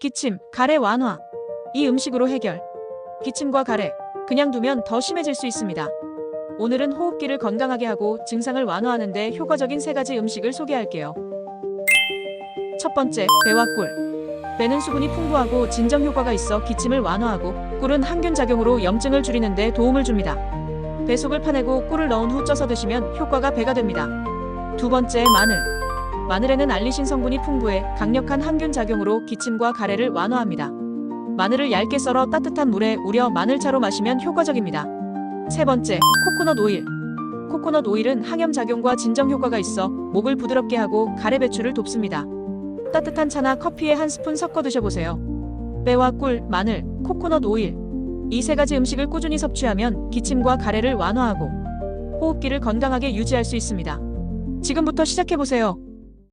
기침, 가래 완화. 이 음식으로 해결. 기침과 가래, 그냥 두면 더 심해질 수 있습니다. 오늘은 호흡기를 건강하게 하고 증상을 완화하는 데 효과적인 3가지 음식을 소개할게요. 첫 번째, 배와 꿀. 배는 수분이 풍부하고 진정 효과가 있어 기침을 완화하고, 꿀은 항균 작용으로 염증을 줄이는 데 도움을 줍니다. 배 속을 파내고 꿀을 넣은 후 쪄서 드시면 효과가 배가 됩니다. 두 번째, 마늘. 마늘에는 알리신 성분이 풍부해 강력한 항균 작용으로 기침과 가래를 완화합니다. 마늘을 얇게 썰어 따뜻한 물에 우려 마늘차로 마시면 효과적입니다. 세 번째, 코코넛 오일. 코코넛 오일은 항염 작용과 진정 효과가 있어 목을 부드럽게 하고 가래 배출을 돕습니다. 따뜻한 차나 커피에 한 스푼 섞어 드셔보세요. 배와 꿀, 마늘, 코코넛 오일. 이 3가지 음식을 꾸준히 섭취하면 기침과 가래를 완화하고 호흡기를 건강하게 유지할 수 있습니다. 지금부터 시작해보세요.